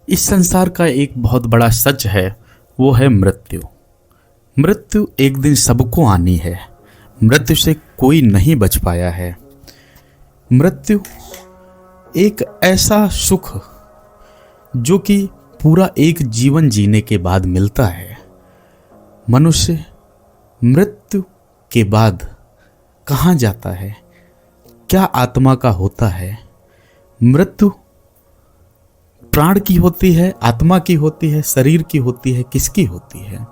इस संसार का एक बहुत बड़ा सच है, वो है मृत्यु। मृत्यु एक दिन सबको आनी है। मृत्यु से कोई नहीं बच पाया है। मृत्यु एक ऐसा सुख जो कि पूरा एक जीवन जीने के बाद मिलता है। मनुष्य मृत्यु के बाद कहाँ जाता है, क्या आत्मा का होता है? मृत्यु प्राण की होती है, आत्मा की होती है, शरीर की होती है, किसकी होती है?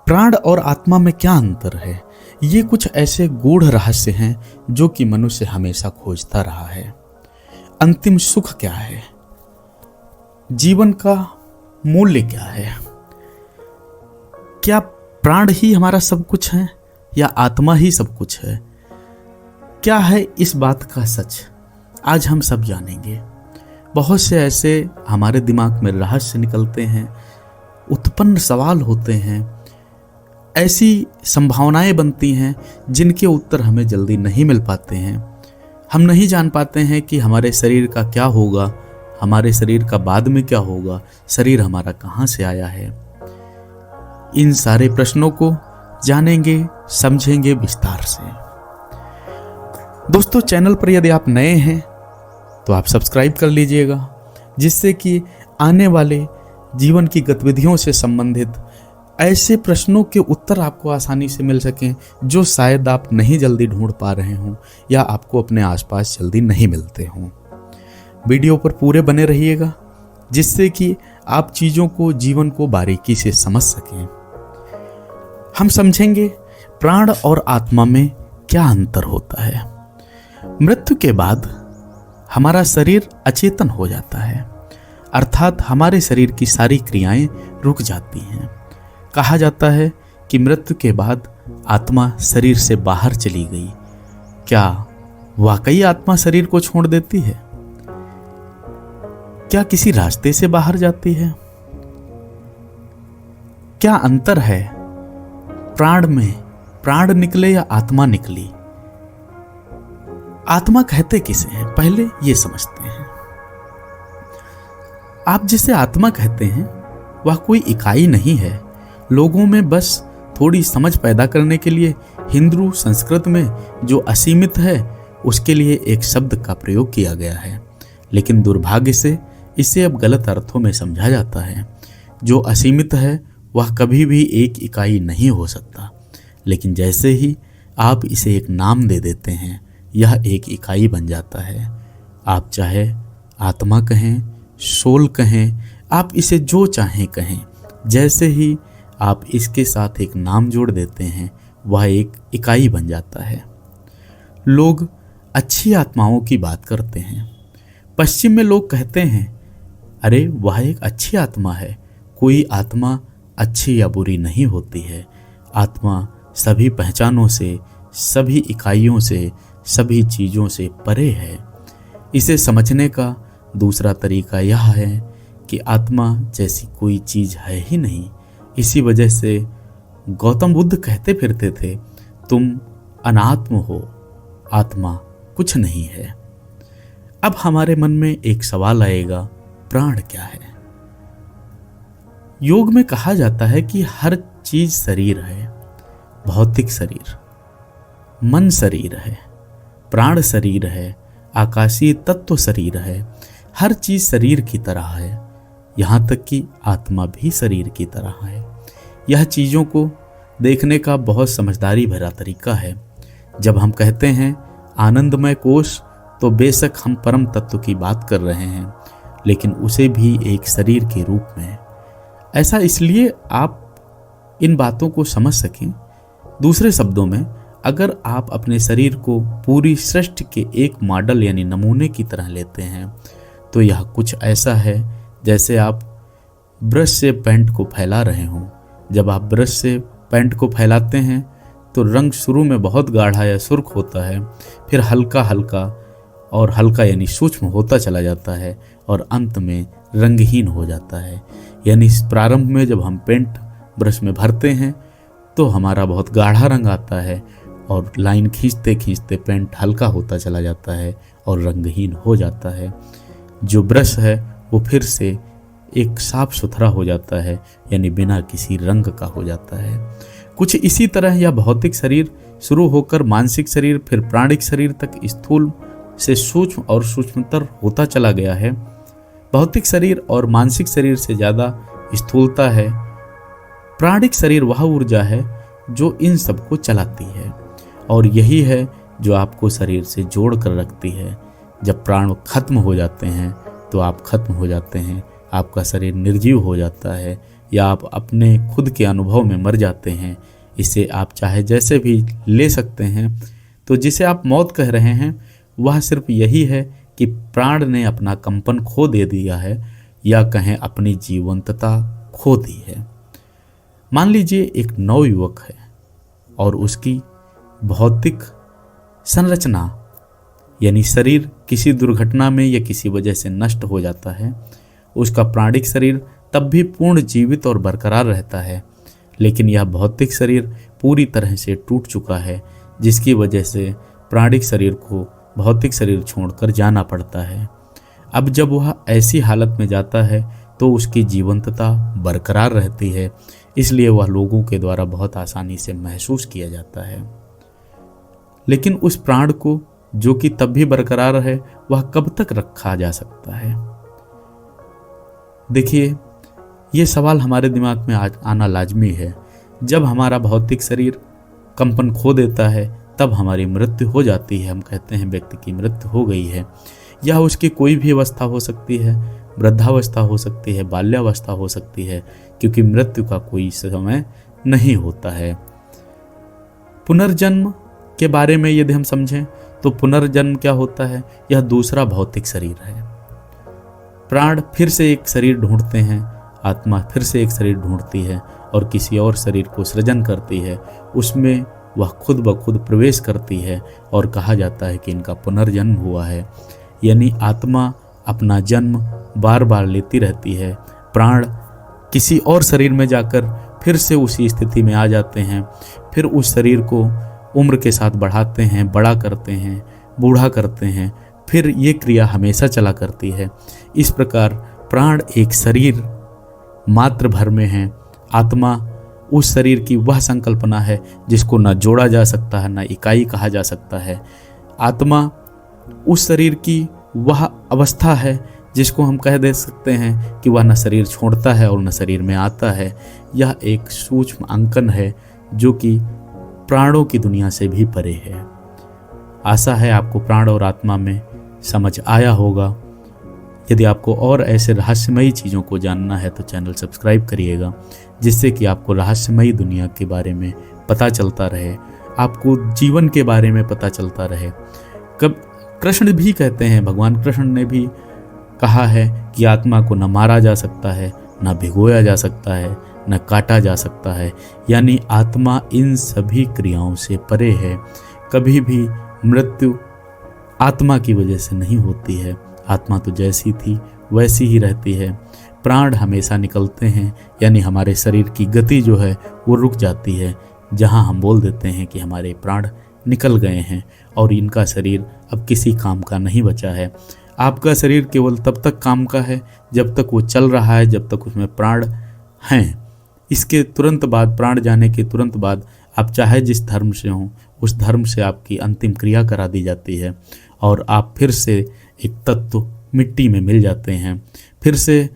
प्राण और आत्मा में क्या अंतर है? ये कुछ ऐसे गूढ़ रहस्य हैं जो कि मनुष्य हमेशा खोजता रहा है। अंतिम सुख क्या है? जीवन का मूल्य क्या है? क्या प्राण ही हमारा सब कुछ है या आत्मा ही सब कुछ है? क्या है इस बात का सच? आज हम सब जानेंगे। बहुत से ऐसे हमारे दिमाग में रहस्य निकलते हैं, उत्पन्न सवाल होते हैं, ऐसी संभावनाएं बनती हैं जिनके उत्तर हमें जल्दी नहीं मिल पाते हैं। हम नहीं जान पाते हैं कि हमारे शरीर का क्या होगा, हमारे शरीर का बाद में क्या होगा, शरीर हमारा कहाँ से आया है। इन सारे प्रश्नों को जानेंगे, समझेंगे विस्तार से। दोस्तों, चैनल पर यदि आप नए हैं तो आप सब्सक्राइब कर लीजिएगा, जिससे कि आने वाले जीवन की गतिविधियों से संबंधित ऐसे प्रश्नों के उत्तर आपको आसानी से मिल सकें जो शायद आप नहीं जल्दी ढूंढ पा रहे हों या आपको अपने आसपास जल्दी नहीं मिलते हों। वीडियो पर पूरे बने रहिएगा, जिससे कि आप चीज़ों को, जीवन को बारीकी से समझ सकें। हम समझेंगे प्राण और आत्मा में क्या अंतर होता है। मृत्यु के बाद हमारा शरीर अचेतन हो जाता है, अर्थात हमारे शरीर की सारी क्रियाएं रुक जाती हैं। कहा जाता है कि मृत्यु के बाद आत्मा शरीर से बाहर चली गई। क्या वाकई आत्मा शरीर को छोड़ देती है? क्या किसी रास्ते से बाहर जाती है? क्या अंतर है प्राण में? प्राण निकले या आत्मा निकली? आत्मा कहते किसे हैं, पहले ये समझते हैं। आप जिसे आत्मा कहते हैं वह कोई इकाई नहीं है। लोगों में बस थोड़ी समझ पैदा करने के लिए हिंदू संस्कृत में जो असीमित है उसके लिए एक शब्द का प्रयोग किया गया है, लेकिन दुर्भाग्य से इसे अब गलत अर्थों में समझा जाता है। जो असीमित है वह कभी भी एक इकाई नहीं हो सकता, लेकिन जैसे ही आप इसे एक नाम दे देते हैं यह एक इकाई बन जाता है। आप चाहे आत्मा कहें, सोल कहें, आप इसे जो चाहें कहें, जैसे ही आप इसके साथ एक नाम जोड़ देते हैं वह एक इकाई बन जाता है। लोग अच्छी आत्माओं की बात करते हैं। पश्चिम में लोग कहते हैं, अरे वह एक अच्छी आत्मा है। कोई आत्मा अच्छी या बुरी नहीं होती है। आत्मा सभी पहचानों से, सभी इकाइयों से, सभी चीज़ों से परे है। इसे समझने का दूसरा तरीका यह है कि आत्मा जैसी कोई चीज़ है ही नहीं। इसी वजह से गौतम बुद्ध कहते फिरते थे, तुम अनात्म हो, आत्मा कुछ नहीं है। अब हमारे मन में एक सवाल आएगा, प्राण क्या है? योग में कहा जाता है कि हर चीज शरीर है। भौतिक शरीर, मन शरीर है, प्राण शरीर है, आकाशीय तत्व शरीर है। हर चीज शरीर की तरह है, यहाँ तक कि आत्मा भी शरीर की तरह है। यह चीज़ों को देखने का बहुत समझदारी भरा तरीका है। जब हम कहते हैं आनंदमय कोश, तो बेशक हम परम तत्व की बात कर रहे हैं, लेकिन उसे भी एक शरीर के रूप में। ऐसा इसलिए आप इन बातों को समझ सकें। दूसरे शब्दों में, अगर आप अपने शरीर को पूरी सृष्टि के एक मॉडल यानी नमूने की तरह लेते हैं, तो यह कुछ ऐसा है जैसे आप ब्रश से पेंट को फैला रहे हों। जब आप ब्रश से पेंट को फैलाते हैं तो रंग शुरू में बहुत गाढ़ा या सुर्ख होता है, फिर हल्का हल्का और हल्का यानी सूक्ष्म होता चला जाता है और अंत में रंगहीन हो जाता है। यानी प्रारंभ में जब हम पेंट ब्रश में भरते हैं तो हमारा बहुत गाढ़ा रंग आता है और लाइन खींचते खींचते पेंट हल्का होता चला जाता है और रंगहीन हो जाता है। जो ब्रश है वो फिर से एक साफ सुथरा हो जाता है, यानी बिना किसी रंग का हो जाता है। कुछ इसी तरह यह भौतिक शरीर शुरू होकर मानसिक शरीर, फिर प्राणिक शरीर तक स्थूल से सूक्ष्म और सूक्ष्मतर होता चला गया है। भौतिक शरीर और मानसिक शरीर से ज़्यादा स्थूलता है। प्राणिक शरीर वह ऊर्जा है जो इन सबको चलाती है, और यही है जो आपको शरीर से जोड़ कर रखती है। जब प्राण खत्म हो जाते हैं तो आप खत्म हो जाते हैं, आपका शरीर निर्जीव हो जाता है, या आप अपने खुद के अनुभव में मर जाते हैं। इसे आप चाहे जैसे भी ले सकते हैं। तो जिसे आप मौत कह रहे हैं वह सिर्फ यही है कि प्राण ने अपना कंपन खो दे दिया है, या कहें अपनी जीवंतता खो दी है। मान लीजिए एक नवयुवक है और उसकी भौतिक संरचना यानी शरीर किसी दुर्घटना में या किसी वजह से नष्ट हो जाता है। उसका प्राणिक शरीर तब भी पूर्ण जीवित और बरकरार रहता है, लेकिन यह भौतिक शरीर पूरी तरह से टूट चुका है, जिसकी वजह से प्राणिक शरीर को भौतिक शरीर छोड़कर जाना पड़ता है। अब जब वह ऐसी हालत में जाता है तो उसकी जीवंतता बरकरार रहती है, इसलिए वह लोगों के द्वारा बहुत आसानी से महसूस किया जाता है। लेकिन उस प्राण को जो कि तब भी बरकरार है, वह कब तक रखा जा सकता है? देखिए, ये सवाल हमारे दिमाग में आना लाजमी है। जब हमारा भौतिक शरीर कंपन खो देता है तब हमारी मृत्यु हो जाती है। हम कहते हैं व्यक्ति की मृत्यु हो गई है। यह उसकी कोई भी अवस्था हो सकती है, वृद्धावस्था हो सकती है, बाल्यावस्था हो सकती है, क्योंकि मृत्यु का कोई समय नहीं होता है। पुनर्जन्म के बारे में यदि हम समझें तो पुनर्जन्म क्या होता है? यह दूसरा भौतिक शरीर है। प्राण फिर से एक शरीर ढूंढते हैं, आत्मा फिर से एक शरीर ढूंढती है और किसी और शरीर को सृजन करती है। उसमें वह खुद ब खुद प्रवेश करती है और कहा जाता है कि इनका पुनर्जन्म हुआ है। यानी आत्मा अपना जन्म बार बार लेती रहती है। प्राण किसी और शरीर में जाकर फिर से उसी स्थिति में आ जाते हैं, फिर उस शरीर को उम्र के साथ बढ़ाते हैं, बड़ा करते हैं, बूढ़ा करते हैं, फिर ये क्रिया हमेशा चला करती है। इस प्रकार प्राण एक शरीर मात्र भर में है। आत्मा उस शरीर की वह संकल्पना है जिसको न जोड़ा जा सकता है, न इकाई कहा जा सकता है। आत्मा उस शरीर की वह अवस्था है जिसको हम कह दे सकते हैं कि वह न शरीर छोड़ता है और न शरीर में आता है। यह एक सूक्ष्म अंकन है जो कि प्राणों की दुनिया से भी परे है। आशा है आपको प्राण और आत्मा में समझ आया होगा। यदि आपको और ऐसे रहस्यमयी चीज़ों को जानना है तो चैनल सब्सक्राइब करिएगा, जिससे कि आपको रहस्यमयी दुनिया के बारे में पता चलता रहे, आपको जीवन के बारे में पता चलता रहे। कब कृष्ण भी कहते हैं, भगवान कृष्ण ने भी कहा है कि आत्मा को न मारा जा सकता है, न भिगोया जा सकता है, न काटा जा सकता है। यानी आत्मा इन सभी क्रियाओं से परे है। कभी भी मृत्यु आत्मा की वजह से नहीं होती है। आत्मा तो जैसी थी वैसी ही रहती है। प्राण हमेशा निकलते हैं, यानी हमारे शरीर की गति जो है वो रुक जाती है, जहां हम बोल देते हैं कि हमारे प्राण निकल गए हैं और इनका शरीर अब किसी काम का नहीं बचा है। आपका शरीर केवल तब तक काम का है जब तक वो चल रहा है, जब तक उसमें प्राण हैं। इसके तुरंत बाद, प्राण जाने के तुरंत बाद आप चाहे जिस धर्म से हों, उस धर्म से आपकी अंतिम क्रिया करा दी जाती है और आप फिर से एक तत्व मिट्टी में मिल जाते हैं। फिर से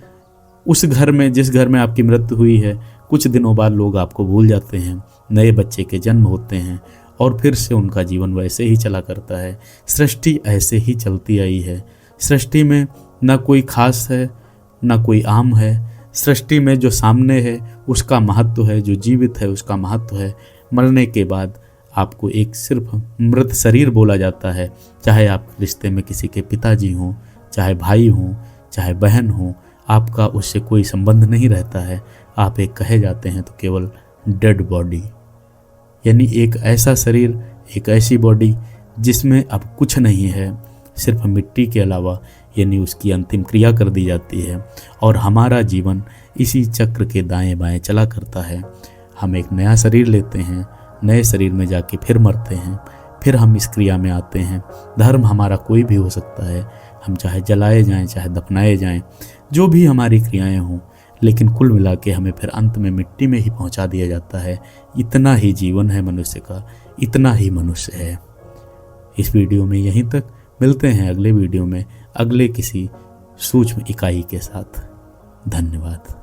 उस घर में, जिस घर में आपकी मृत्यु हुई है, कुछ दिनों बाद लोग आपको भूल जाते हैं, नए बच्चे के जन्म होते हैं और फिर से उनका जीवन वैसे ही चला करता है। सृष्टि ऐसे ही चलती आई है। सृष्टि में न कोई खास है, न कोई आम है। सृष्टि में जो सामने है उसका महत्व है, जो जीवित है उसका महत्व है। मरने के बाद आपको एक सिर्फ मृत शरीर बोला जाता है। चाहे आप रिश्ते में किसी के पिताजी हों, चाहे भाई हों, चाहे बहन हों, आपका उससे कोई संबंध नहीं रहता है। आप एक कहे जाते हैं तो केवल डेड बॉडी, यानी एक ऐसा शरीर, एक ऐसी बॉडी जिसमें अब कुछ नहीं है, सिर्फ मिट्टी के अलावा, यानी उसकी अंतिम क्रिया कर दी जाती है और हमारा जीवन इसी चक्र के दाएं बाएं चला करता है। हम एक नया शरीर लेते हैं, नए शरीर में जाके फिर मरते हैं, फिर हम इस क्रिया में आते हैं। धर्म हमारा कोई भी हो सकता है, हम चाहे जलाए जाएं, चाहे दफनाए जाएं, जो भी हमारी क्रियाएं हों, लेकिन कुल मिला के हमें फिर अंत में मिट्टी में ही पहुंचा दिया जाता है। इतना ही जीवन है मनुष्य का, इतना ही मनुष्य है। इस वीडियो में यहीं तक, मिलते हैं अगले वीडियो में अगले किसी सूक्ष्म इकाई के साथ। धन्यवाद।